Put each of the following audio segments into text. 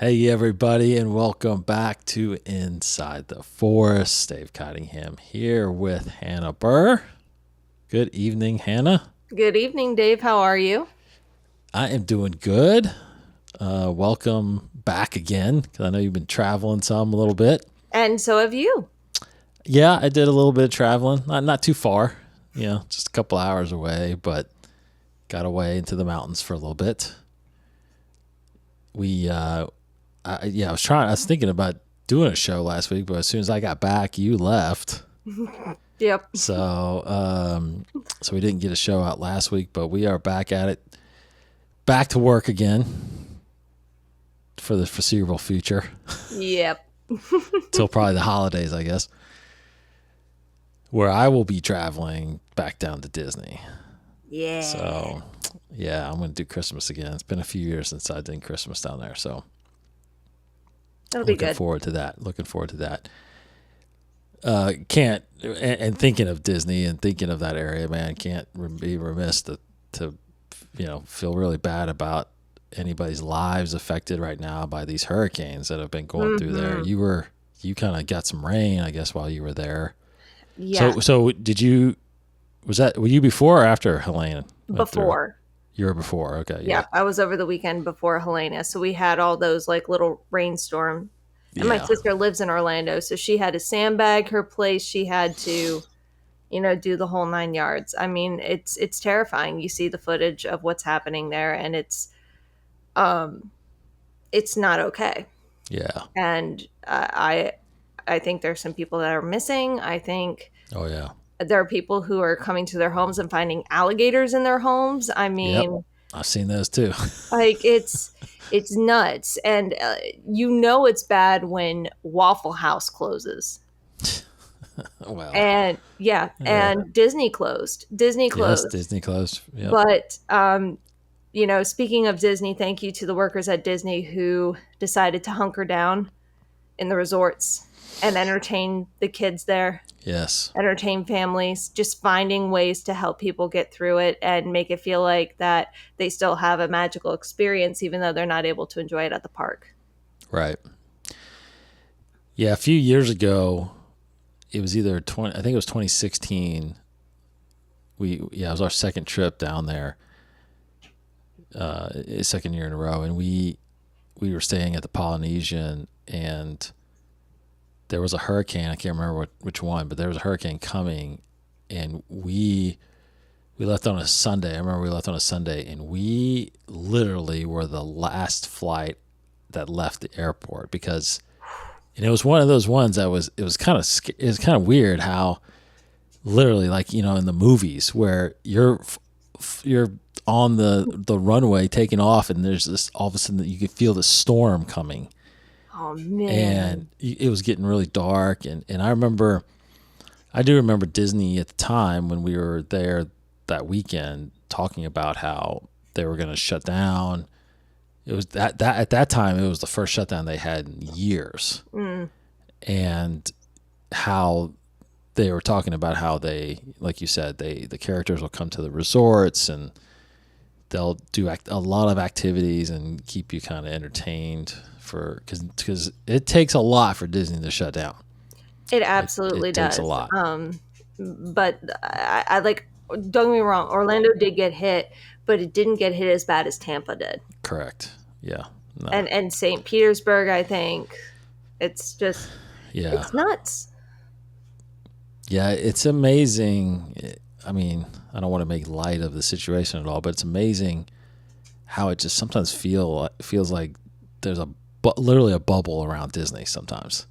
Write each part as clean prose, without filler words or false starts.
Hey, everybody, and welcome back to Inside the Forest. Dave Cottingham here with Hannah Burr. Good evening, Hannah. Good evening, Dave. How are you? I am doing good. Welcome back again, because I know you've been traveling some a little bit. And so have you. Yeah, I did a little bit of traveling, not too far, just a couple hours away, but got away into the mountains for a little bit. I was thinking about doing a show last week, but as soon as I got back, you left. Yep. So we didn't get a show out last week, but we are back at it, back to work again for the foreseeable future. Yep. Till probably the holidays, I guess, where I will be traveling back down to Disney. Yeah. So, yeah, I'm going to do Christmas again. It's been a few years since I did Christmas down there, so That'll be looking good. forward to that. Looking forward to that. Can't and thinking of Disney and thinking of that area, man, can't be remiss to feel really bad about anybody's lives affected right now by these hurricanes that have been going through there. You kind of got some rain, I guess, while you were there. Yeah. So were you before or after Helene went through? Before. You were before, okay, Yeah. I was over the weekend before Helena. So we had all those like little rainstorm. And my yeah, sister lives in Orlando. So she had to sandbag her place. She had to, do the whole 9 yards. I mean, it's terrifying. You see the footage of what's happening there and it's not okay. yeah, And I think there's some people that are missing. I think oh yeah, there are people who are coming to their homes and finding alligators in their homes. I yep. mean, I've seen those too. like it's nuts, and it's bad when Waffle House closes. Well, And yeah, yeah. and Disney closed. Disney Yes, closed. Disney closed. Yep. But speaking of Disney, thank you to the workers at Disney who decided to hunker down in the resorts and entertain the kids there, Yes. entertain families, just finding ways to help people get through it and make it feel like that they still have a magical experience even though they're not able to enjoy it at the park. Right. Yeah, a few years ago, it was either 20, I think it was 2016. It was our second trip down there, second year in a row, and we were staying at the Polynesian, and there was a hurricane. I can't remember which one, but there was a hurricane coming, and we left on a Sunday. I remember we left on a Sunday, and we literally were the last flight that left the airport because, and it was one of those ones that it was kind of weird how literally, like, in the movies where you're on the runway taking off, and there's this, all of a sudden you could feel the storm coming. Oh man. And it was getting really dark, and I do remember Disney at the time when we were there that weekend talking about how they were going to shut down. It was that at that time it was the first shutdown they had in years. And how they were talking about how they, like you said, the characters will come to the resorts and they'll do a lot of activities and keep you kind of entertained because it takes a lot for Disney to shut down. It absolutely it does. takes a lot. But I like, don't get me wrong, Orlando did get hit, but it didn't get hit as bad as Tampa did. Correct. Yeah. No. And St. Petersburg, I think. It's just Yeah. it's nuts. Yeah, it's amazing. I mean, I don't want to make light of the situation at all, but it's amazing how it just sometimes feels like there's literally a bubble around Disney sometimes.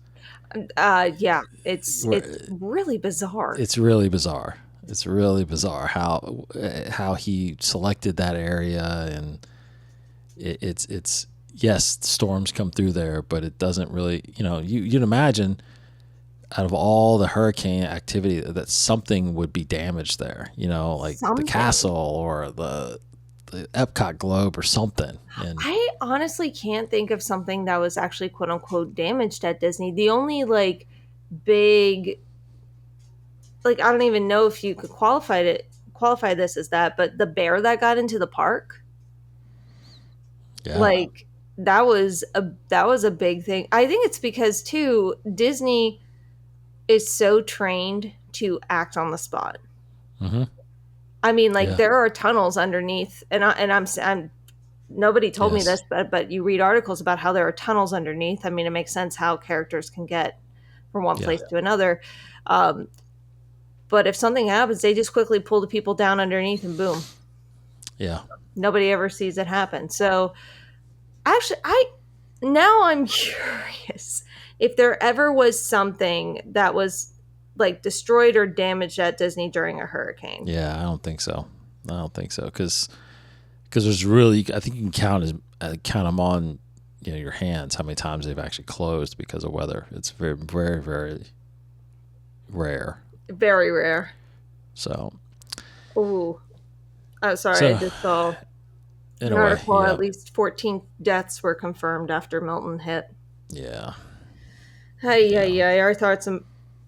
Yeah, it's really bizarre. It's really bizarre. It's really bizarre how he selected that area, and it's yes, storms come through there, but it doesn't really, you'd imagine out of all the hurricane activity that something would be damaged there, like Something. the castle or the Epcot Globe or something. And I honestly can't think of something that was actually quote unquote damaged at Disney. The only like big, like, I don't even know if you could qualify this as that, but the bear that got into the park, yeah, like that was a big thing. I think it's because too Disney is so trained to act on the spot. Mm-hmm. I mean, like Yeah. there are tunnels underneath, and I'm nobody told me this, Yes. but you read articles about how there are tunnels underneath. I mean, it makes sense how characters can get from one Yeah. place to another. Um, but if something happens, they just quickly pull the people down underneath, and boom, Yeah. nobody ever sees it happen. So actually, I'm curious if there ever was something that was like destroyed or damaged at Disney during a hurricane. Yeah. I don't think so. I don't think so because there's really, I think you can count them on, your hands how many times they've actually closed because of weather. It's very, very, very rare. Very rare. So Ooh, oh, sorry, I so just saw in an a way, article. yeah. At least 14 deaths were confirmed after Milton hit. Yeah. Hey, yeah, Yeah. yeah. Our thoughts and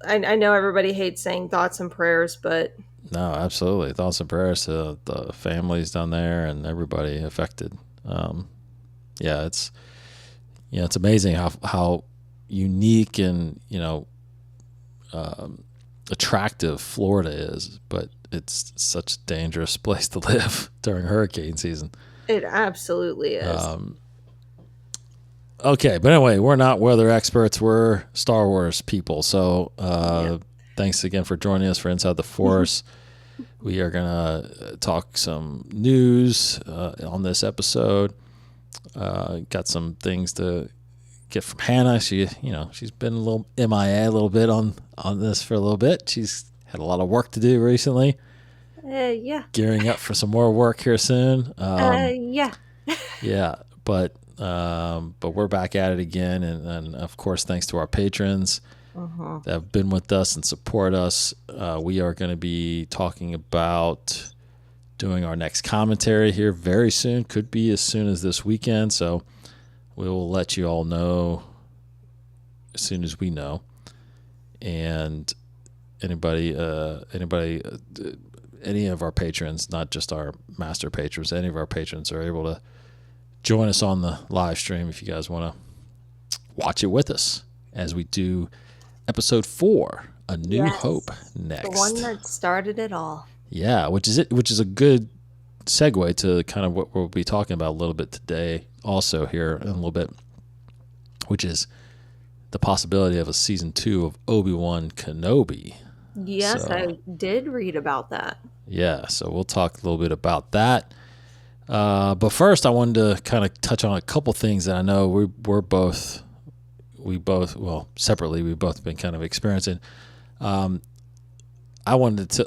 I know everybody hates saying thoughts and prayers, but No, absolutely. Thoughts and prayers to the families down there and everybody affected. Yeah, it's amazing how unique and attractive Florida is, but it's such a dangerous place to live during hurricane season. it absolutely is. Okay, but anyway, we're not weather experts. We're Star Wars people. So Yeah. thanks again for joining us for Inside the Force. We are going to talk some news on this episode. Got some things to get from Hannah. She's been a little MIA a little bit on this for a little bit. She's had a lot of work to do recently. Yeah. Gearing up for some more work here soon. Yeah. Yeah, but we're back at it again, and of course, thanks to our patrons that have been with us and support us. We are going to be talking about doing our next commentary here very soon. Could be as soon as this weekend. So we will let you all know as soon as we know. And any of our patrons, not just our master patrons, any of our patrons are able to join us on the live stream if you guys want to watch it with us as we do episode 4, A New Yes. Hope, next. The one that started it all. Yeah, which is a good segue to kind of what we'll be talking about a little bit today also here in a little bit, which is the possibility of a season 2 of Obi-Wan Kenobi. Yes, So, I did read about that. yeah, so we'll talk a little bit about that. But first, I wanted to kind of touch on a couple things that I know we both, well, separately, we've both been kind of experiencing. I wanted to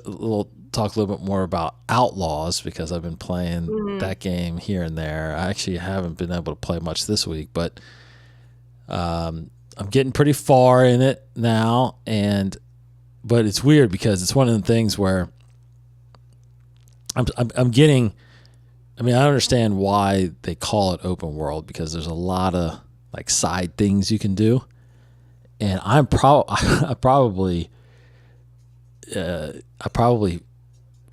talk a little bit more about Outlaws because I've been playing that game here and there. I actually haven't been able to play much this week, but I'm getting pretty far in it now. But it's weird because it's one of the things where I'm getting. I mean, I understand why they call it open world because there's a lot of like side things you can do, and I probably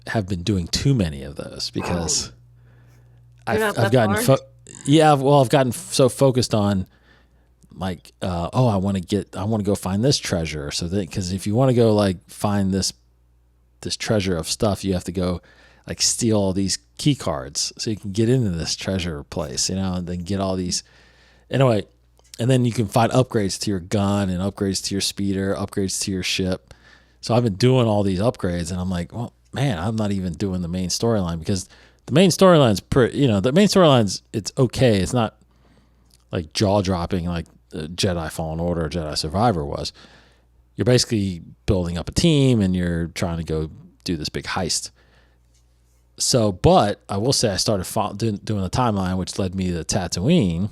have been doing too many of those because I've gotten I've gotten so focused on like I want to go find this treasure, so that because if you want to go like find this treasure of stuff, you have to go like steal all these key cards so you can get into this treasure place, and then get all these anyway, and then you can find upgrades to your gun and upgrades to your speeder, upgrades to your ship. So I've been doing all these upgrades, and I'm like, well, man, I'm not even doing the main storyline because the main storyline's it's okay. It's not like jaw dropping like Jedi Fallen Order or Jedi Survivor was. You're basically building up a team and you're trying to go do this big heist. So, but I will say I started doing the timeline, which led me to Tatooine.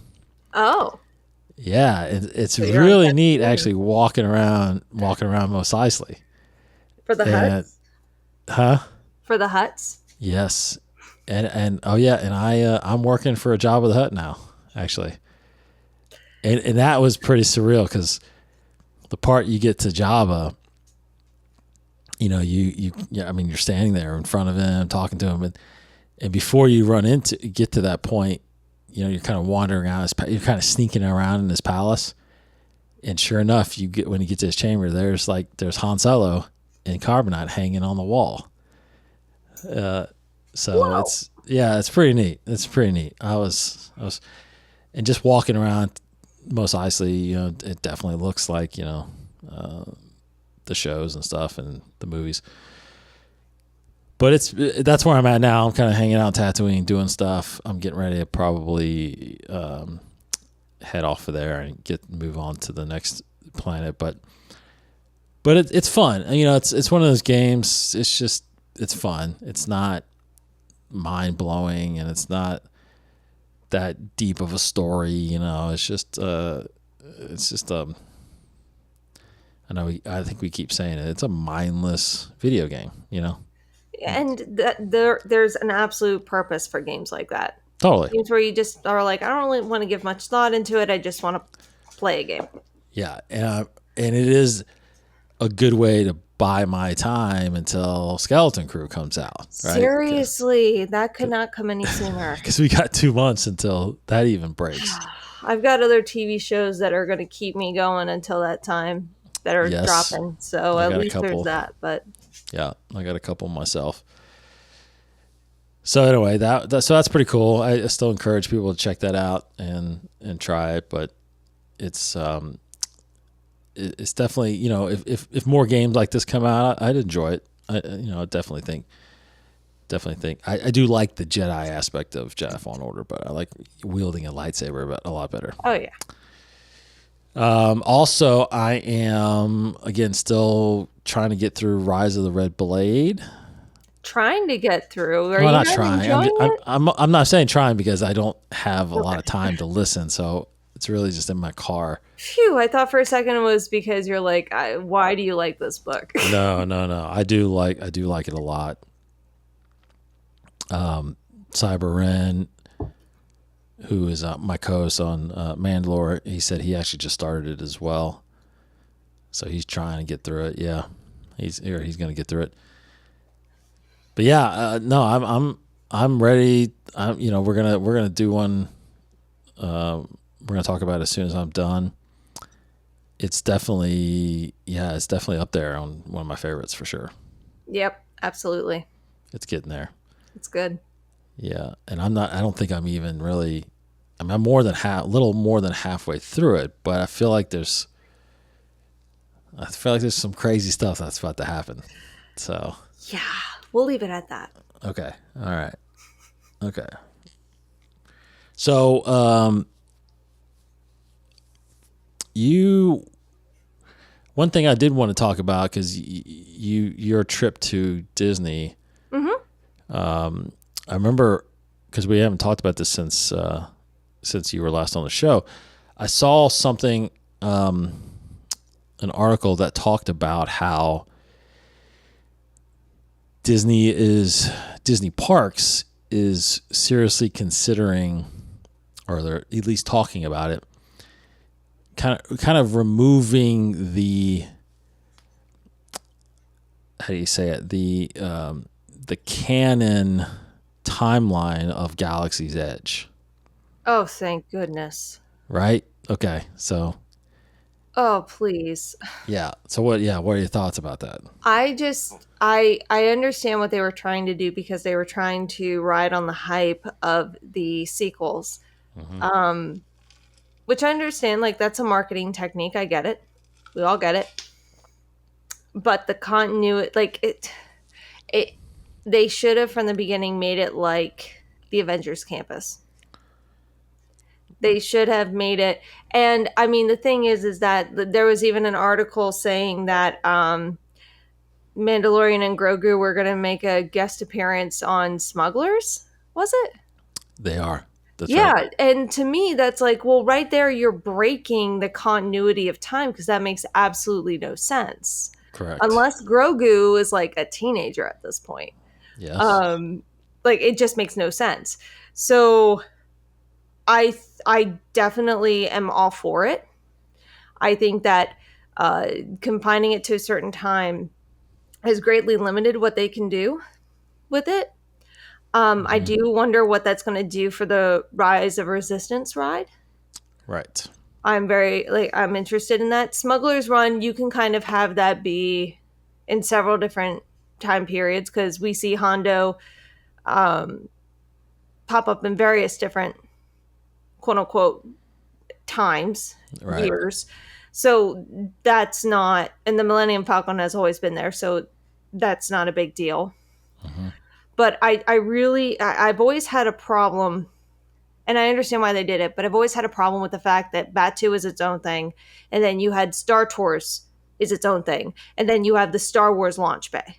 Oh. Yeah, it's So you're really on neat Tatooine. actually walking around Mos Eisley. For the huts? Huh? For the huts? Yes. And oh yeah, and I'm working for a Jabba the Hutt now, actually. And that was pretty surreal because the part you get to Jabba, you're standing there in front of him, talking to him, and before you get to that point, you're kind of wandering around. You're kind of sneaking around in his palace, and sure enough, when you get to his chamber, there's Han Solo and Carbonite hanging on the wall. So Whoa. it's pretty neat. It's pretty neat. And just walking around Mos Eisley, it definitely looks like the shows and stuff and the movies. But that's where I'm at now. I'm kind of hanging out, Tatooine, doing stuff. I'm getting ready to probably head off of there and move on to the next planet. But it's fun. It's one of those games. It's fun. It's not mind blowing, and it's not that deep of a story. It's just I think we keep saying it. It's a mindless video game. And there's an absolute purpose for games like that. Totally. Games where you just are like, I don't really want to give much thought into it. I just want to play a game. Yeah, and it is a good way to buy my time until Skeleton Crew comes out. Right? Seriously, that could not come any sooner. Because we got 2 months until that even breaks. I've got other TV shows that are going to keep me going until that time that are dropping. So at least there's that. But yeah, I got a couple myself. So anyway, so that's pretty cool. I still encourage people to check that out and try it. But it's definitely, if more games like this come out, I'd enjoy it. I definitely think I do like the Jedi aspect of Jedi Fallen Order, but I like wielding a lightsaber a lot better. Oh yeah. Also, I am again still trying to get through Rise of the Red Blade. Trying to get through. Are you not trying? I'm not saying trying because I don't have a lot of time to listen, so it's really just in my car. Phew! I thought for a second it was because you're like, why do you like this book? No. I do like it a lot. Cyber Ren, who is my co-host on Mandalore, he said he actually just started it as well, so he's trying to get through it. Yeah, he's going to get through it. But yeah, no, I'm ready. We're gonna do one. We're gonna talk about it as soon as I'm done. It's definitely up there on one of my favorites for sure. Yep, absolutely. It's getting there. It's good. Yeah, and I don't think I'm even really. I'm little more than halfway through it, but I feel like there's some crazy stuff that's about to happen. So yeah, we'll leave it at that. Okay. All right. Okay. So, one thing I did want to talk about, because your trip to Disney. Mm-hmm. I remember, because we haven't talked about this since you were last on the show. I saw something, an article that talked about how Disney Parks is seriously considering, or they're at least talking about it, kind of removing the, how do you say it, the canon timeline of Galaxy's Edge. Oh, thank goodness. Right? Okay. So. Oh, please. Yeah. So what are your thoughts about that? I understand what they were trying to do, because they were trying to ride on the hype of the sequels. Mm-hmm. Which I understand, like, that's a marketing technique. I get it. We all get it. But the continuity, like, they should have from the beginning made it like the Avengers Campus. They should have made it. And I mean, the thing is that there was even an article saying that Mandalorian and Grogu were going to make a guest appearance on Smugglers. Was it? They are. That's yeah. Right. And to me, that's like, well, right there, you're breaking the continuity of time, because that makes absolutely no sense. Correct. Unless Grogu is like a teenager at this point. Yes. Like, it just makes no sense. So I definitely am all for it. I think that confining it to a certain time has greatly limited what they can do with it. I do wonder what that's going to do for the Rise of Resistance ride. Right. I'm interested in that. Smuggler's Run, you can kind of have that be in several different time periods because we see Hondo pop up in various different quote unquote times, Right. years. So that's not, and the Millennium Falcon has always been there, so that's not a big deal. But I've always had a problem, and I understand why they did it, but I've always had a problem with the fact that Batu is its own thing, and then you had Star Tours is its own thing, and then you have the Star Wars launch bay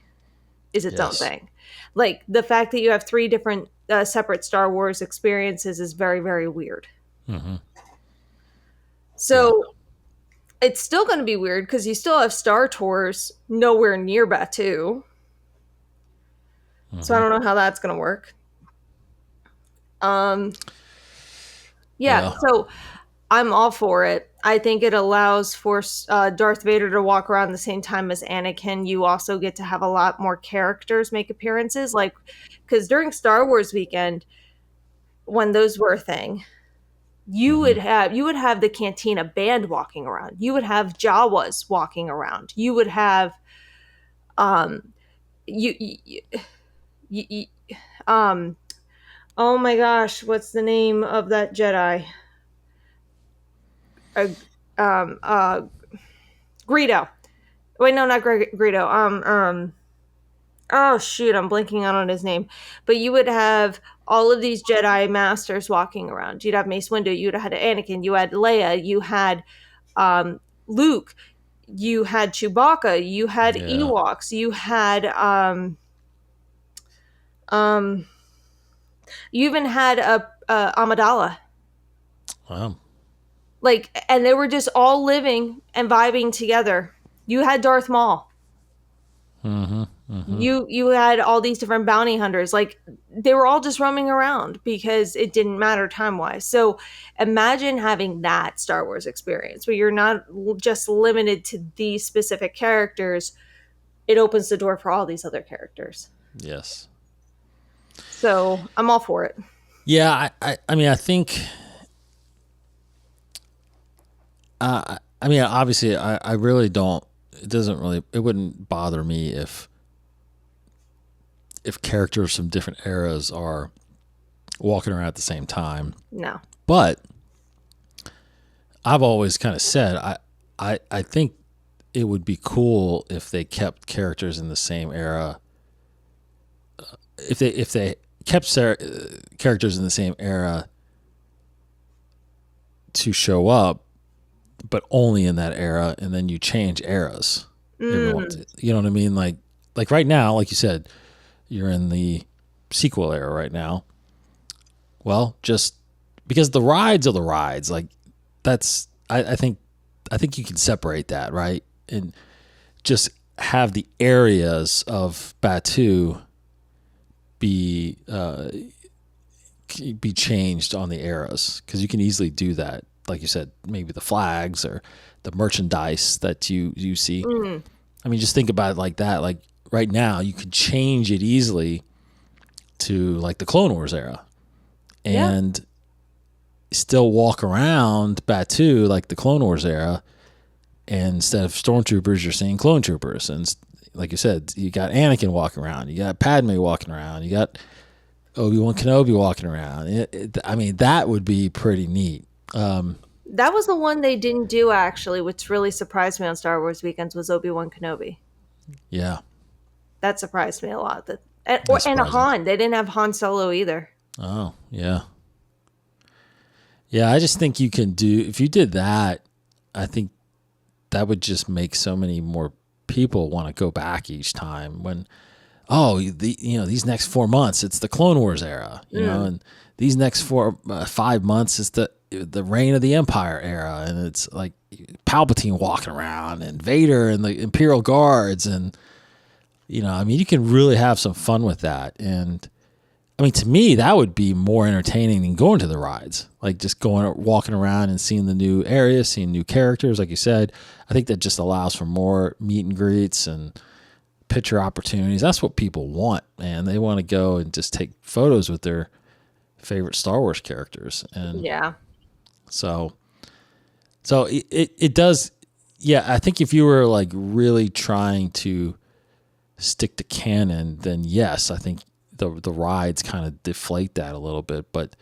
is its own Yes. thing. Like the fact that you have three different separate Star Wars experiences is very, very weird. Yeah. So it's still going to be weird because you still have Star Tours nowhere near Batu. So I don't know how that's going to work. Yeah, Well, so I'm all for it. I think it allows for Darth Vader to walk around the same time as Anakin. You also get to have a lot more characters make appearances, like because during Star Wars weekend, when those were a thing, you would have the Cantina band walking around. You would have Jawas walking around. You would have um you, you, you, you oh my gosh, what's the name of that Jedi? Uh, um uh Greedo. Wait, no, not Greedo. Oh shoot, I'm blanking out on his name. But you would have all of these Jedi masters walking around. You'd have Mace Windu, you'd have had Anakin, you had Leia, you had Luke, you had Chewbacca, you had yeah. Ewoks, um you even had a Amidala. Wow. Like, and they were just all living and vibing together. You had Darth Maul. You had all these different bounty hunters. Like, they were all just roaming around because it didn't matter time wise. So imagine having that Star Wars experience where you're not just limited to these specific characters. It opens the door for all these other characters. Yes. So I'm all for it. Yeah. I mean, I think. I mean, obviously, I really don't. It doesn't really. It wouldn't bother me if characters from different eras are walking around at the same time. No. But I've always kind of said I think it would be cool if they kept characters in the same era. If they kept characters in the same era to show up, but only in that era, and then you change eras. You know what I mean? Like right now, like you said, you're in the sequel era right now. Well, just because the rides are the rides, like that's I think you can separate that, right? And just have the areas of Batu be changed on the eras, because you can easily do that. Like you said, maybe the flags or the merchandise that you see. I mean, just think about it like that. Like right now, you could change it easily to like the Clone Wars era, Yeah. and still walk around Batu like the Clone Wars era. And instead of stormtroopers, you're seeing clone troopers. And like you said, you got Anakin walking around, you got Padme walking around, you got Obi-Wan Kenobi walking around. I mean, that would be pretty neat. That was the one they didn't do, actually, which really surprised me on Star Wars weekends, was Obi-Wan Kenobi. Yeah, That surprised me a lot. that's And a surprising. Han. They didn't have Han Solo either. Oh, yeah. Yeah, I just think you can do, if you did that, I think that would just make so many more people want to go back each time when, these next 4 months, it's the Clone Wars era, and these next 5 months, it's the reign of the Empire era. And it's like Palpatine walking around and Vader and the Imperial Guards. And, I mean, you can really have some fun with that. And I mean, to me, that would be more entertaining than going to the rides. Like just walking around and seeing the new areas, seeing new characters. Like you said, I think that just allows for more meet and greets and picture opportunities. That's what people want, man. They want to go and just take photos with their favorite Star Wars characters. And Yeah. so it does. Yeah, I think if you were like really trying to stick to canon, then yes, I think the rides kind of deflate that a little bit. But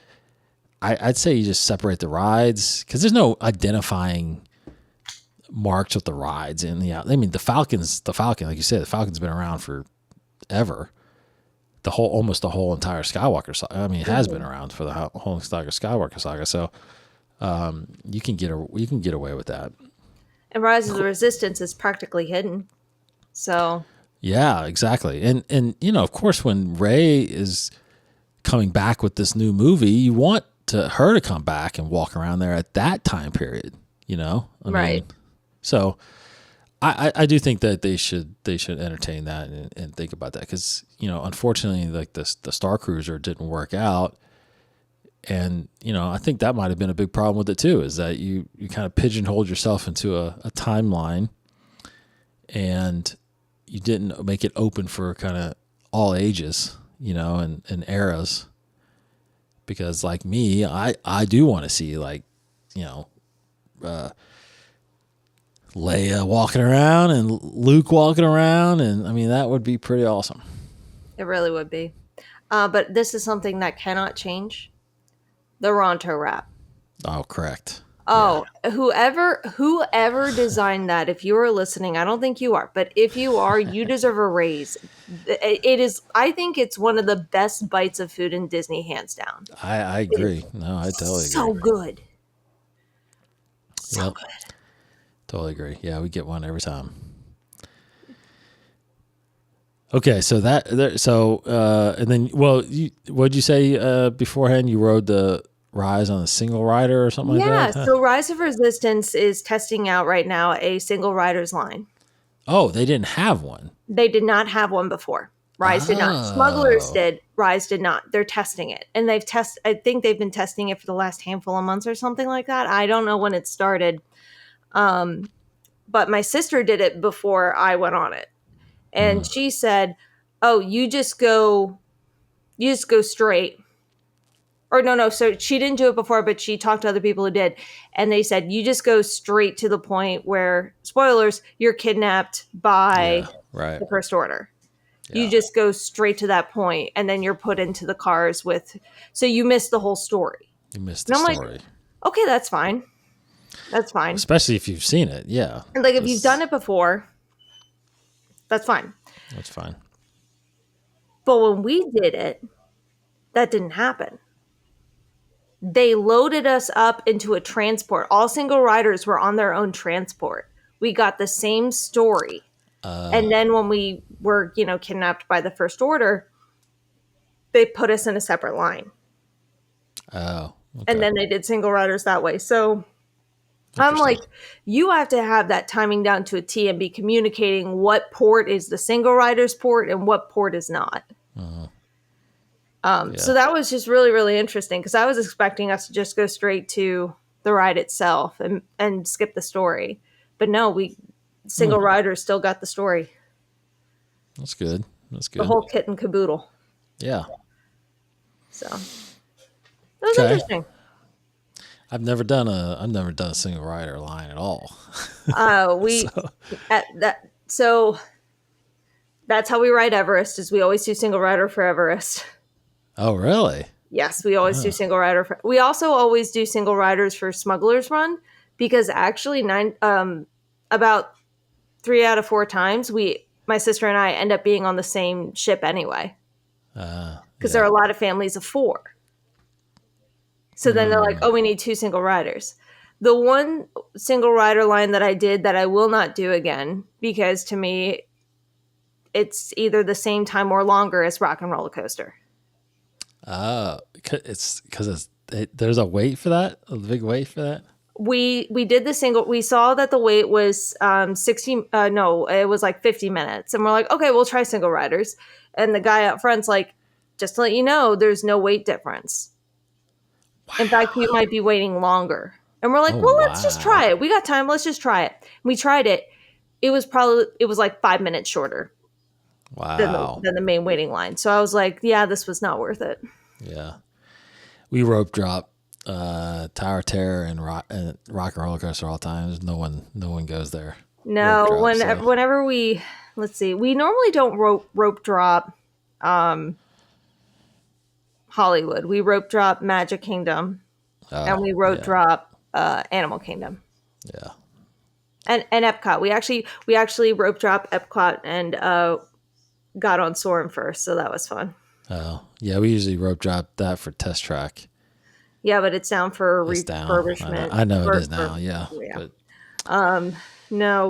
I'd say you just separate the rides, because there's no identifying marks with the rides. And yeah, I mean the Falcon, like you said, the Falcon's been around forever. Almost the whole entire Skywalker saga. I mean, it has been around for the whole entire Skywalker saga. So you can get away with that. And Rise of the Resistance is practically hidden. So Yeah, exactly. And of course, when Rey is coming back with this new movie, you want her to come back and walk around there at that time period. I right. mean, so I do think that they should entertain that and think about that, because unfortunately, like the Star Cruiser didn't work out. And, I think that might have been a big problem with it too, is that you kind of pigeonholed yourself into a timeline, and you didn't make it open for kind of all ages, and eras. Because like me, I do want to see like, Leia walking around and Luke walking around. And I mean, that would be pretty awesome. It really would be. But this is something that cannot change. The Ronto wrap. Oh, correct. Oh, yeah. Whoever designed that, if you are listening, I don't think you are, but if you are, you deserve a raise. It is, I think it's one of the best bites of food in Disney, hands down. I agree. No, I totally agree. So good. So good. Totally agree. Yeah, we get one every time. Okay, so and then, what'd you say beforehand? You rode the Rise on a single rider or something like that? Yeah, so Rise of Resistance is testing out right now a single rider's line. Oh, they didn't have one. They did not have one before. Rise did not. Smugglers did. Rise did not. They're testing it. And I think they've been testing it for the last handful of months or something like that. I don't know when it started. But my sister did it before I went on it. And she said, "Oh, you just go straight." Or no. So she didn't do it before, but she talked to other people who did. And they said, you just go straight to the point where, spoilers, you're kidnapped by the First Order. Yeah. You just go straight to that point, and then you're put into the cars so you miss the whole story. You missed the story. Like, okay, that's fine. That's fine. Especially if you've seen it, yeah. And like, if you've done it before, that's fine. That's fine. But when we did it, that didn't happen. They loaded us up into a transport. All single riders were on their own transport. We got the same story. And then when we were, kidnapped by the First Order, they put us in a separate line. Oh. Okay. And then they did single riders that way. So I'm like, you have to have that timing down to a T and be communicating what port is the single rider's port and what port is not. So that was just really, really interesting, because I was expecting us to just go straight to the ride itself and skip the story. But no, single riders still got the story. That's good. The whole kit and caboodle. Yeah. So that was interesting. I've never done a single rider line at all. So that's how we ride Everest, is we always do single rider for Everest. Oh, really? Yes, we always do single rider. We also always do single riders for Smuggler's Run, because actually about 3 out of 4 times my sister and I end up being on the same ship anyway. Because there are a lot of families of 4. So then they're like, oh, we need 2 single riders. The one single rider line that I did that I will not do again, because to me, it's either the same time or longer as Rock and Roller Coaster. It's because there's a wait for that, a big wait for that. We did the single. We saw that the wait was 60. No, it was like 50 minutes, and we're like, okay, we'll try single riders. And the guy up front's like, just to let you know, there's no weight difference. Wow. In fact, you might be waiting longer. And we're like, let's just try it. We got time. Let's just try it. We tried it. It was like 5 minutes shorter. Wow. than the main waiting line. So I was like, yeah, this was not worth it. Yeah. We rope drop Tower of Terror and Rock and Roller Coaster all times. No one goes there. Rope No, drop. So whenever we, let's see, we normally don't rope drop Hollywood. We rope drop Magic Kingdom, and we rope yeah, drop Animal Kingdom. yeah. And Epcot. We actually rope drop Epcot and got on Soarin' first, so that was fun. Oh, yeah. We usually rope drop that for test track. Yeah, but it's down for It's down. refurbishment. I know it is now. Yeah, Yeah. but No,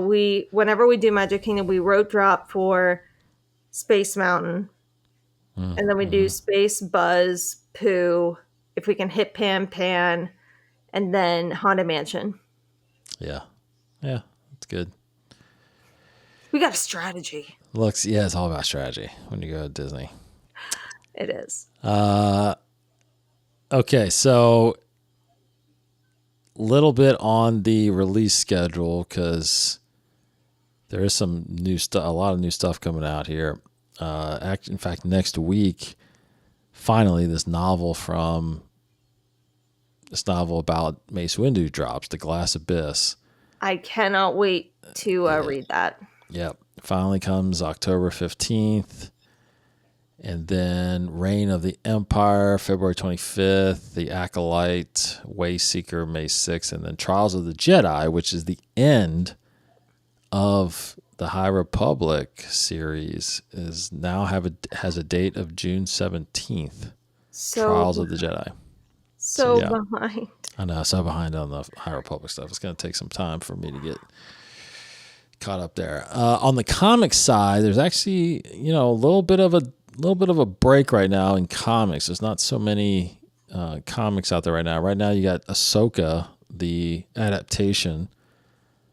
whenever we do Magic Kingdom, we rope drop for Space Mountain, and then we do Space Buzz, Pooh, if we can hit Pan, and then Haunted Mansion. yeah, yeah. It's good. We got a strategy. It's all about strategy when you go to Disney. It is. Okay, so little bit on the release schedule because there is some new stuff, a lot of new stuff coming out here. In fact, next week, finally, this novel about Mace Windu drops, The Glass Abyss. I cannot wait to read that. Yep, finally comes October 15th. And then Reign of the Empire, February 25th, The Acolyte, Wayseeker, May 6th, and then Trials of the Jedi, which is the end of the High Republic series, is now has a date of June 17th. So Trials of the Jedi. So yeah. behind. I know, so behind on the High Republic stuff. It's going to take some time for me to get caught up there. On the comic side, there's actually, a little bit of a break right now in comics. There's not so many comics out there right now. Right now, you got Ahsoka, the adaptation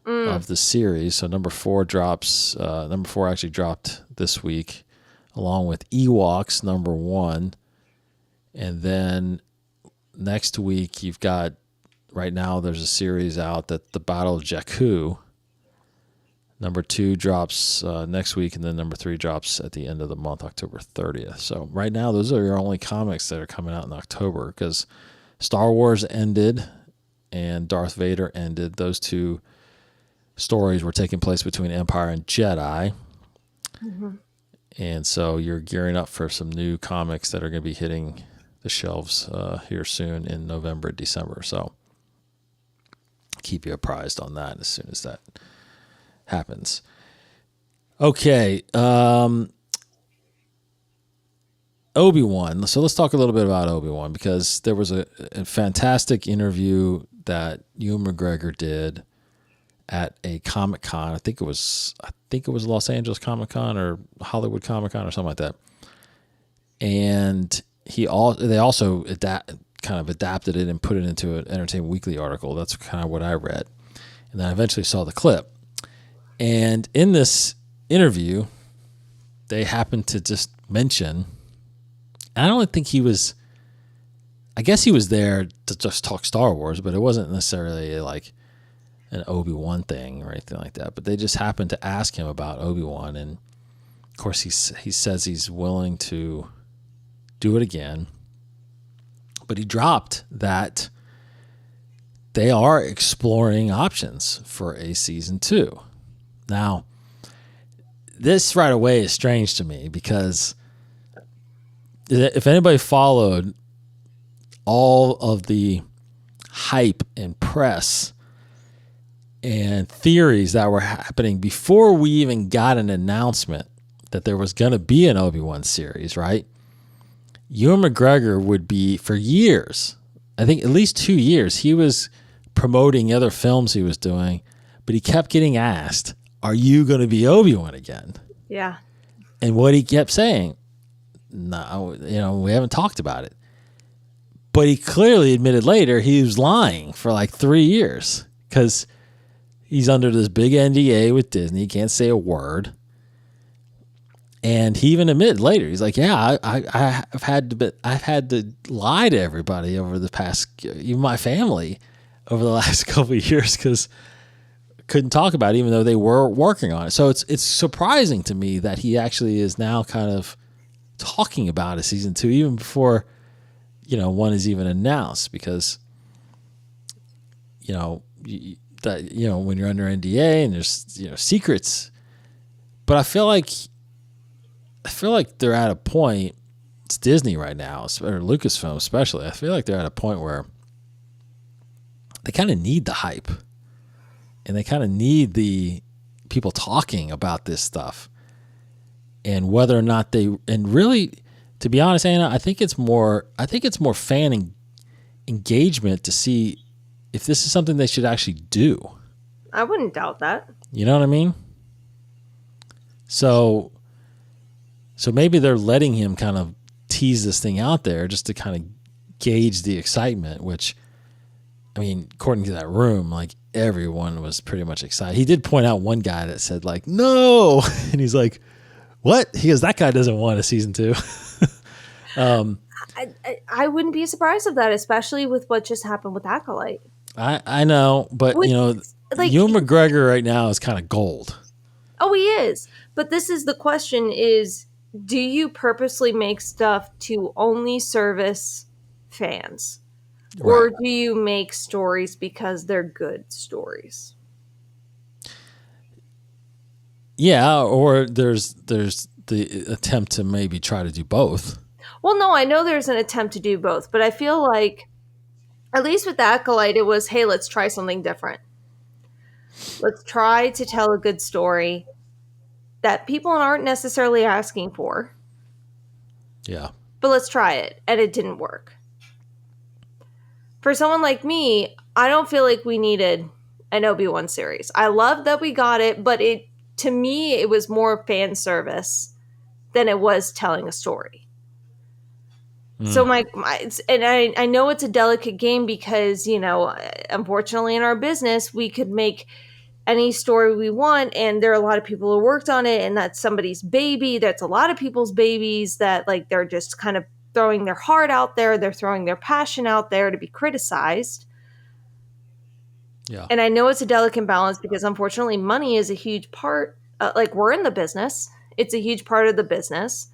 of the series. So number 4 drops. Number 4 actually dropped this week, along with Ewoks number 1, and then next week you've got. Right now, there's a series out that the Battle of Jakku. Number 2 drops next week, and then number 3 drops at the end of the month, October 30th. So right now, those are your only comics that are coming out in October because Star Wars ended and Darth Vader ended. Those 2 stories were taking place between Empire and Jedi. Mm-hmm. And so you're gearing up for some new comics that are going to be hitting the shelves here soon in November, December. So keep you apprised on that as soon as that happens. Okay. Obi-Wan. So let's talk a little bit about Obi-Wan because there was a fantastic interview that Ewan McGregor did at a Comic-Con. I think it was Los Angeles Comic-Con or Hollywood Comic-Con or something like that. And they also kind of adapted it and put it into an Entertainment Weekly article. That's kind of what I read. And then I eventually saw the clip. And in this interview, they happened to just mention, and I don't think I guess he was there to just talk Star Wars, but it wasn't necessarily like an Obi-Wan thing or anything like that. But they just happened to ask him about Obi-Wan. And of course, he says he's willing to do it again. But he dropped that they are exploring options for a season 2. Now, this right away is strange to me because if anybody followed all of the hype and press and theories that were happening before we even got an announcement that there was going to be an Obi-Wan series, right? Ewan McGregor would be, for years, I think at least 2 years, he was promoting other films he was doing, but he kept getting asked, are you going to be Obi-Wan again? Yeah. And what he kept saying, no, we haven't talked about it. But he clearly admitted later he was lying for like 3 years because he's under this big NDA with Disney. He can't say a word. And he even admitted later, he's like, yeah, I've had to lie to everybody over the past, even my family, over the last couple of years because couldn't talk about it, even though they were working on it. So it's surprising to me that he actually is now kind of talking about a season 2 even before, one is even announced, because, when you're under NDA and there's, secrets, but I feel like they're at a point, it's Disney right now, or Lucasfilm especially. I feel like they're at a point where they kind of need the hype, and they kind of need the people talking about this stuff, and whether or not and really, to be honest, Anna, I think it's more fan engagement to see if this is something they should actually do. I wouldn't doubt that. You know what I mean? So maybe they're letting him kind of tease this thing out there just to kind of gauge the excitement, which, I mean, according to that room, like, everyone was pretty much excited. He did point out one guy that said, like, no. And he's like, what? He goes, that guy doesn't want a season 2. I wouldn't be surprised of that, especially with what just happened with Acolyte. I know, but, Ewan McGregor right now is kind of gold. Oh, he is. But this is the question is, do you purposely make stuff to only service fans? Right. Or do you make stories because they're good stories? Yeah, or there's the attempt to maybe try to do both. Well, no, I know there's an attempt to do both, but I feel like, at least with the Acolyte, it was, hey, let's try something different. Let's try to tell a good story that people aren't necessarily asking for. Yeah. But let's try it. And it didn't work. For someone like me, I don't feel like we needed an Obi-Wan series. I love that we got it, but to me, it was more fan service than it was telling a story. So I know it's a delicate game because, unfortunately in our business, we could make any story we want, and there are a lot of people who worked on it, and that's somebody's baby. That's a lot of people's babies that, like, they're just kind of throwing their heart out there. They're throwing their passion out there to be criticized. Yeah. And I know it's a delicate balance because, unfortunately, money is a huge part. We're in the business. It's a huge part of the business.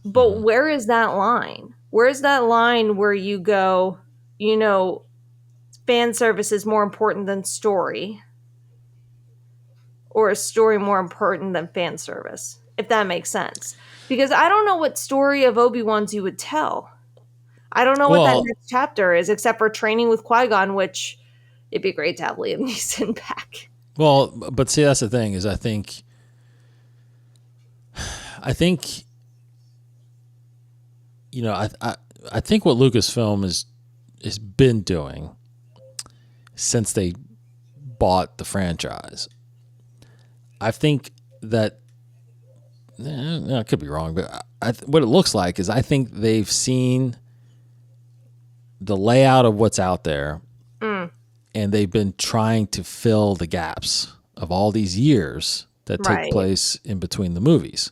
But where is that line? Where's that line where you go, fan service is more important than story? Or is story more important than fan service? If that makes sense. Because I don't know what story of Obi-Wan's you would tell. I don't know what that next chapter is, except for training with Qui-Gon, which it'd be great to have Liam Neeson back. Well, but see, that's the thing is I think I think what Lucasfilm has been doing since they bought the franchise. I think that I could be wrong, but what it looks like is I think they've seen the layout of what's out there, and they've been trying to fill the gaps of all these years that take place in between the movies.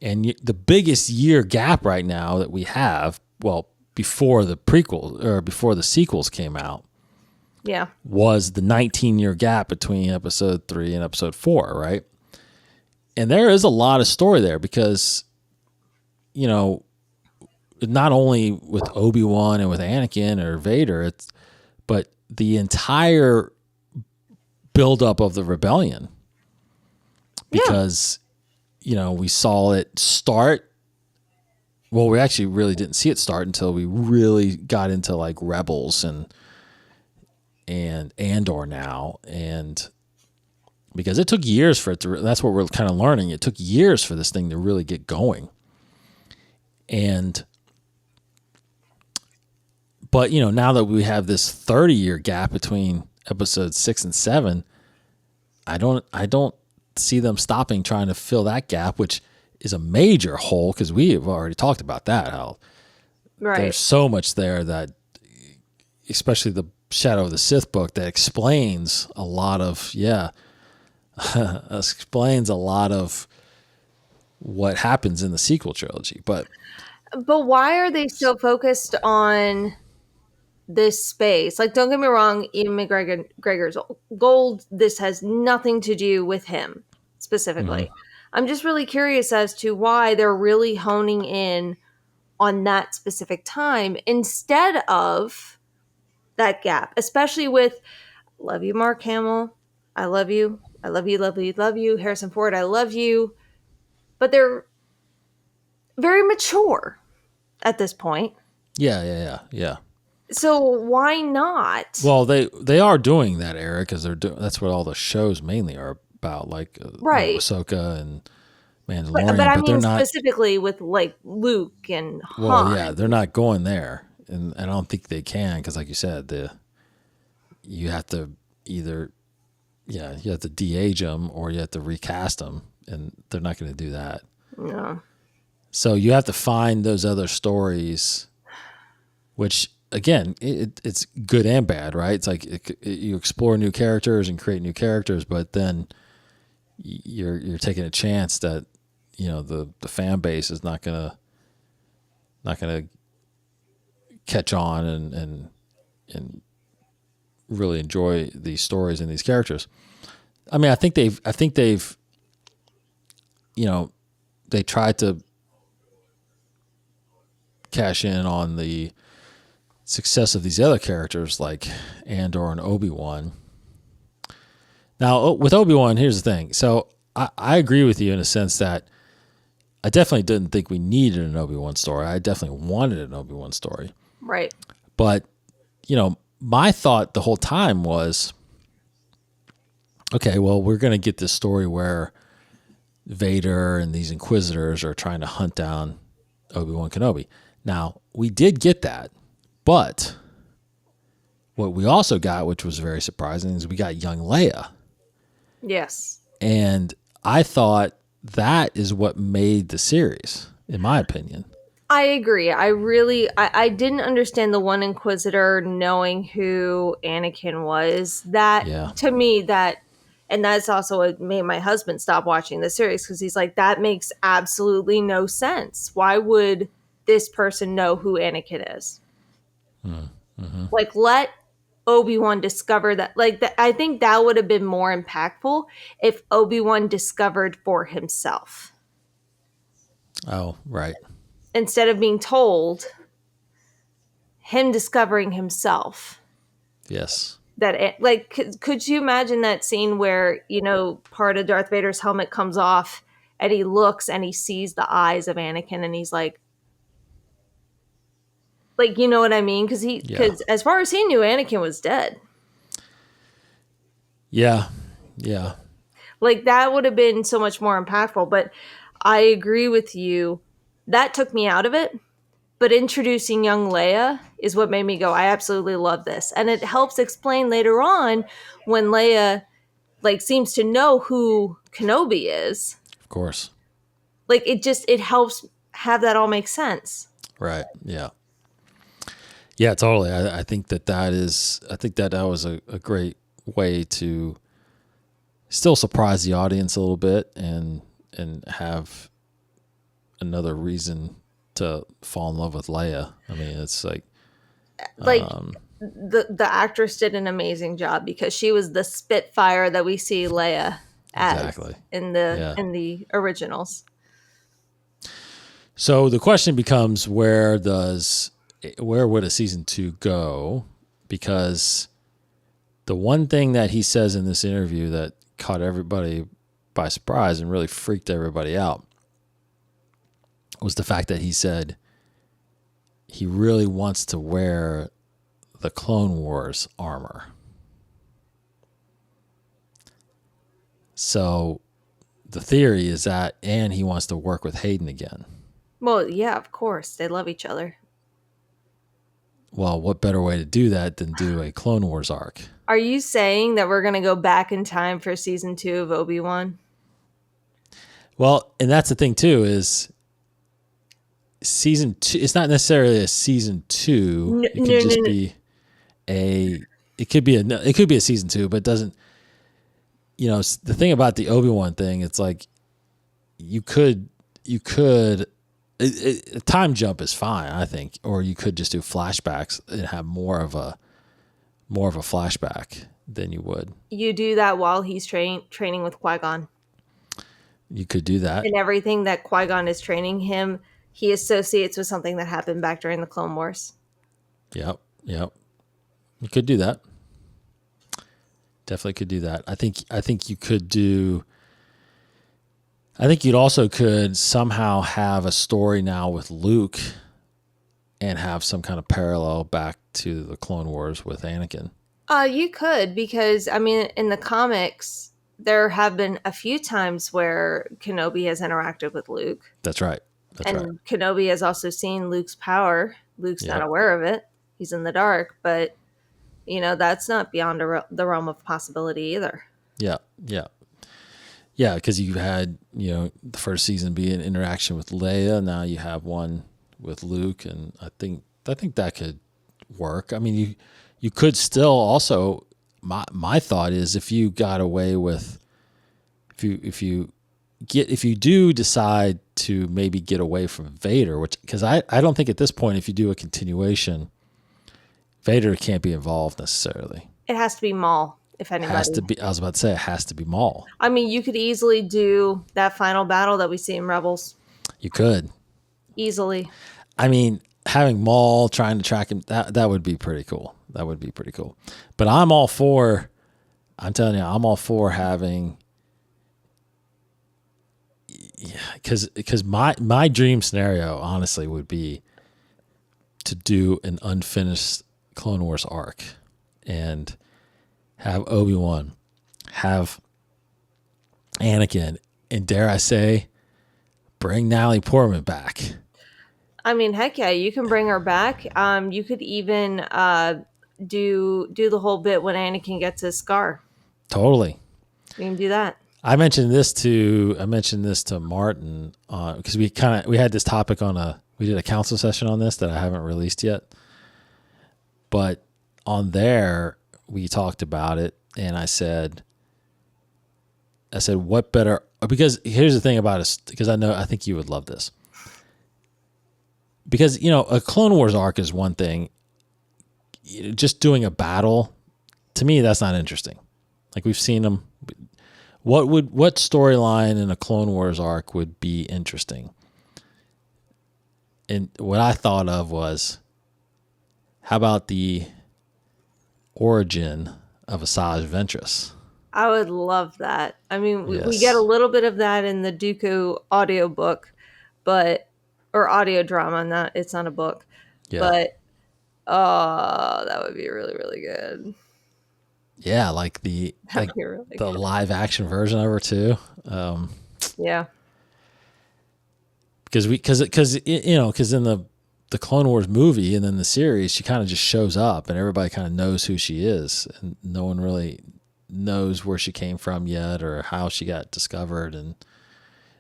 And the biggest year gap right now that we have, well, before the prequel or before the sequels came out, was the 19-year gap between episode 3 and episode 4, right? And there is a lot of story there because, not only with Obi-Wan and with Anakin or Vader, but the entire buildup of the rebellion. Because, we saw it start. Well, we actually really didn't see it start until we really got into like Rebels and Andor now. And because it took years for it to, that's what we're kind of learning. It took years for this thing to really get going. But now that we have this 30-year gap between episodes 6 and 7, I don't see them stopping trying to fill that gap, which is a major hole because we have already talked about that, how there's so much there that, especially the Shadow of the Sith book, that explains a lot of, explains a lot of what happens in the sequel trilogy. But why are they so focused on this space. Like, don't get me wrong, Ian McGregor's gold. This has nothing to do with him Hmm. specifically. I'm just really curious as to why they're really honing in on that specific time instead of that gap, especially with love you, Mark Hamill. I love you. I love you, love you, love you. Harrison Ford, I love you. But they're very mature at this point. Yeah. So why not? Well, they are doing that, Eric, because that's what all the shows mainly are about, like Right. Ahsoka and But Mandalorian. I But they're mean not. specifically with like Luke and Well, yeah, Han. they're not going there, and I don't think they can because, like you said, you have to either you have to de-age them or you have to recast them, and they're not going to do that. No. So you have to find those other stories, which again, it's good and bad, right? It's like you explore new characters and create new characters, but then you're taking a chance that the fan base is not gonna catch on and really enjoy these stories and these characters. I mean, I think they've they tried to cash in on the success of these other characters like Andor and Obi-Wan. Now, with Obi-Wan, here's the thing. So I agree with you in a sense that I definitely didn't think we needed an Obi-Wan story. I definitely wanted an Obi-Wan story. Right. But, my thought the whole time was, okay, well, we're going to get this story where Vader and these Inquisitors are trying to hunt down Obi-Wan Kenobi. Now, we did get that, but what we also got, which was very surprising, is we got young Leia. Yes. And I thought that is what made the series, in my opinion. I agree. I didn't understand the one Inquisitor knowing who Anakin was. That Yeah. to me and that's also what made my husband stop watching the series because he's like, that makes absolutely no sense. Why would this person know who Anakin is? Mm-hmm. Like, let Obi-Wan discover that. Like, I think that would have been more impactful if Obi-Wan discovered for himself Oh, right. instead of being told, him discovering himself. Yes. That it, like, could you imagine that scene where part of Darth Vader's helmet comes off and he looks and he sees the eyes of Anakin and he's like, you know what I mean? Yeah. Because as far as he knew, Anakin was dead. Yeah. Yeah. Like, that would have been so much more impactful. But I agree with you. That took me out of it. But introducing young Leia is what made me go, I absolutely love this. And it helps explain later on when Leia seems to know who Kenobi is. Of course. Like, it helps have that all make sense. Right. Yeah. Yeah, totally. I think I think that was a great way to still surprise the audience a little bit and have another reason to fall in love with Leia. I mean, it's like, Like, the actress did an amazing job because she was the Spitfire that we see Leia as exactly. in Yeah. the originals. So the question becomes, where would a season 2 go? Because the one thing that he says in this interview that caught everybody by surprise and really freaked everybody out was the fact that he said he really wants to wear the Clone Wars armor. So the theory is that, and he wants to work with Hayden again. Well, yeah, of course. They love each other. Well, what better way to do that than do a Clone Wars arc? Are you saying that we're going to go back in time for season 2 of Obi-Wan? Well, and that's the thing too, is season 2, it's not necessarily a season 2. It could just be it could be a season 2, but it doesn't, the thing about the Obi-Wan thing, it's like you could A time jump is fine, I think, or you could just do flashbacks and have more of a flashback than you would. You do that while he's training with Qui-Gon. You could do that. And everything that Qui-Gon is training him, he associates with something that happened back during the Clone Wars. Yep. You could do that. Definitely could do that. I think you could do. I think you'd also could somehow have a story now with Luke, and have some kind of parallel back to the Clone Wars with Anakin. You could, because I mean, in the comics, there have been a few times where Kenobi has interacted with Luke. That's right. And Kenobi has also seen Luke's power. Luke's not aware of it. He's in the dark, but that's not beyond the realm of possibility either. Yeah, because you had the first season be an interaction with Leia. Now you have one with Luke, and I think that could work. I mean, you could still also. My thought is, if you got away with, if you do decide to maybe get away from Vader, which, because I don't think at this point, if you do a continuation, Vader can't be involved necessarily. It has to be Maul, if anybody. Has to be. I was about to say it has to be Maul. I mean, you could easily do that final battle that we see in Rebels. You could easily. I mean, having Maul trying to track him, that would be pretty cool. But I'm all for. I'm telling you, I'm all for having. Yeah, because my dream scenario, honestly, would be to do an unfinished Clone Wars arc and have Obi-Wan, have Anakin, and dare I say, bring Natalie Portman back. I mean, heck yeah, you can bring her back. You could even do the whole bit when Anakin gets his scar. Totally. You can do that. I mentioned this to Martin because we had this topic we did a council session on this that I haven't released yet. But on there, we talked about it, and I said, what better? Because here's the thing about it, because I think you would love this. Because, a Clone Wars arc is one thing. Just doing a battle, to me, that's not interesting. Like, we've seen them. What storyline in a Clone Wars arc would be interesting? And what I thought of was, how about the origin of Asajj Ventress? I would love that. I mean, Yes. we get a little bit of that in the Dooku audiobook, or audio drama. It's not a book. Yeah. But that would be really, really good. Yeah, like the really good. live action version of her too. Yeah. Because in the Clone Wars movie and then the series, she kind of just shows up and everybody kind of knows who she is, and no one really knows where she came from yet or how she got discovered. And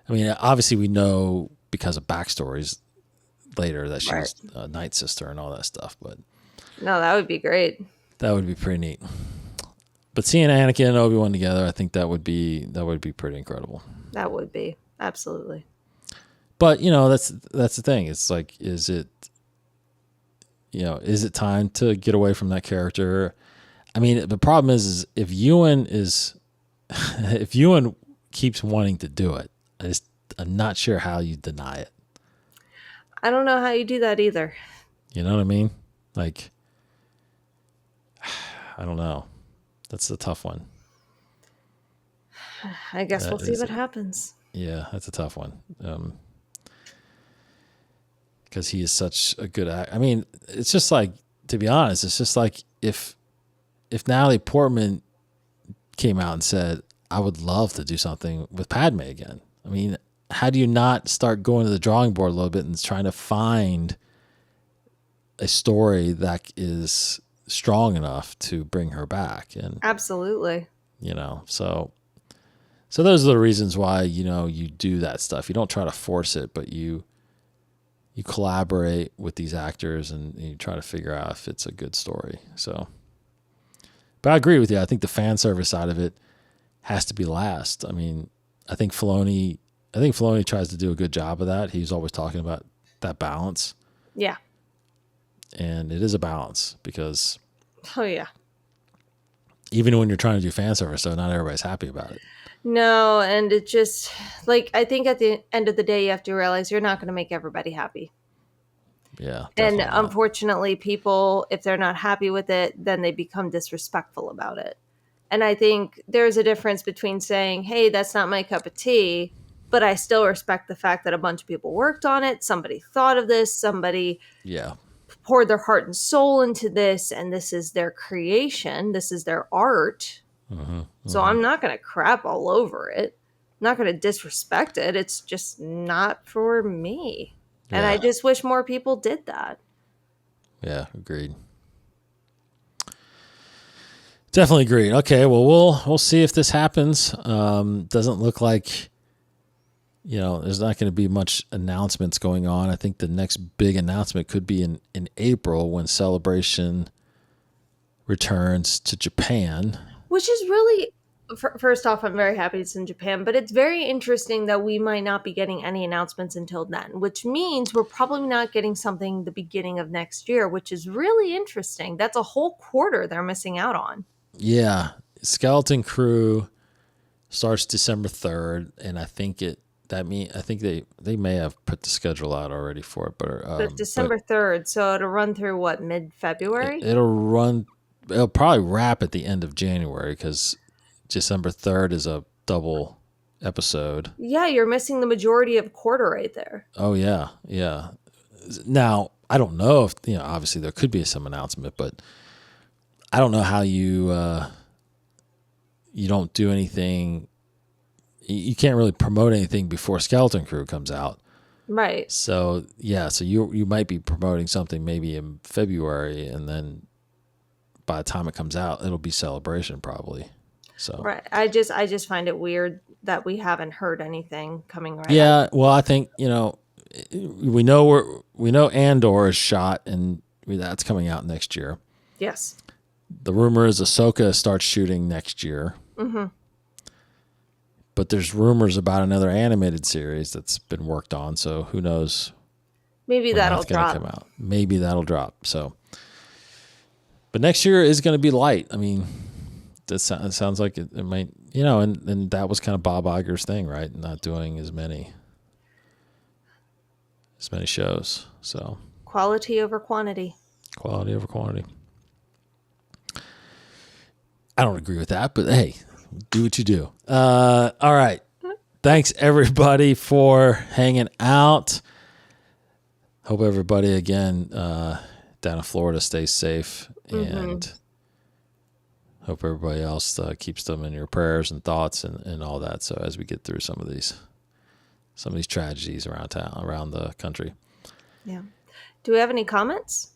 I mean, obviously we know because of backstories later that she's a Night Sister and all that stuff. But no, that would be great. That would be pretty neat. But seeing Anakin and Obi-Wan together, I think that would be pretty incredible. That would be, absolutely. But that's the thing. It's like, is it time to get away from that character? I mean, the problem is if Ewan keeps wanting to do it, I'm not sure how you deny it. I don't know how you do that either. You know what I mean? Like, I don't know. That's a tough one. I guess we'll see what happens. Yeah, that's a tough one. Because he is such a good actor. I mean, it's just like, to be honest, it's just like if Natalie Portman came out and said, I would love to do something with Padme again. I mean, how do you not start going to the drawing board a little bit and trying to find a story that is strong enough to bring her back? And absolutely. So those are the reasons why, you do that stuff. You don't try to force it, but you collaborate with these actors and you try to figure out if it's a good story. So, but I agree with you. I think the fan service side of it has to be last. I mean, I think Filoni I think Filoni tries to do a good job of that. He's always talking about that balance. Yeah. And it is a balance because Oh, yeah. even when you're trying to do fan service, so not everybody's happy about it. No, and it just, like, I think at the end of the day, you have to realize you're not going to make everybody happy. Yeah, And definitely not. unfortunately, people, if they're not happy with it, then they become disrespectful about it. And I think there's a difference between saying, hey, that's not my cup of tea, but I still respect the fact that a bunch of people worked on it. Somebody thought of this, somebody Yeah. poured their heart and soul into this, and this is their creation, this is their art. So I'm not going to crap all over it. I'm not going to disrespect it. It's just not for me. And I Yeah. just wish more people did that. Yeah, agreed. Definitely agreed. Okay, well we'll see if this happens. Doesn't look like there's not going to be much announcements going on. I think the next big announcement could be in April when Celebration returns to Japan. Which is really, first off, I'm very happy it's in Japan, but it's very interesting that we might not be getting any announcements until then, which means we're probably not getting something the beginning of next year, which is really interesting. That's a whole quarter they're missing out on. Yeah, Skeleton Crew starts December 3rd, and I think they may have put the schedule out already for it, But December 3rd, so it'll run through what, mid-February? It'll probably wrap at the end of January because December 3rd is a double episode. Yeah, you're missing the majority of a quarter right there. Oh yeah, yeah. Now I don't know if obviously there could be some announcement, but I don't know how you don't do anything. You can't really promote anything before Skeleton Crew comes out. Right. So yeah, so you might be promoting something maybe in February, and then by the time it comes out, it'll be Celebration probably. So Right. I just find it weird that we haven't heard anything coming right yeah, up. well, I think we know Andor is shot, and that's coming out next year. Yes. The rumor is Ahsoka starts shooting next year. Mm-hmm. But there's rumors about another animated series that's been worked on, so who knows Maybe when that'll that's going to drop. come out. Maybe that'll drop. So, but next year is going to be light. I mean, it sounds like it might, and that was kind of Bob Iger's thing, right? Not doing as many shows. So Quality over quantity. quality over quantity. I don't agree with that, but hey, do what you do. All right. Thanks everybody for hanging out. Hope everybody again down in Florida stays safe, and hope everybody else keeps them in your prayers and thoughts and all that. So as we get through some of these tragedies around town, around the country. Yeah. Do we have any comments?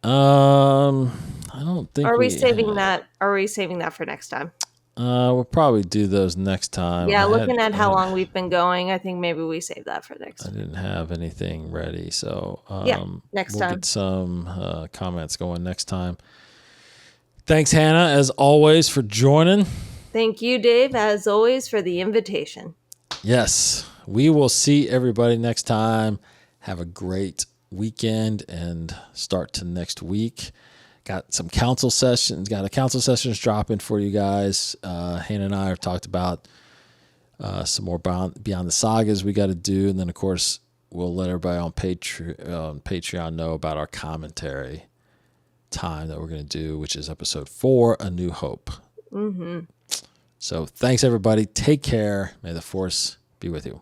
I don't think Are we saving that? Are we saving that for next time? We'll probably do those next time. Yeah, looking at how long we've been going, I think maybe we save that for next I time. didn't have anything ready, so next we'll time. get some comments going next time. Thanks, Hannah, as always, for joining. Thank you, Dave, as always, for the invitation. Yes, we will see everybody next time. Have a great weekend and start to next week. Got a council sessions dropping for you guys. Hannah and I have talked about some more beyond the sagas we got to do, and then of course we'll let everybody on Patreon know about our commentary time that we're going to do, which is episode 4, A New Hope. So thanks everybody. Take care. May the Force be with you.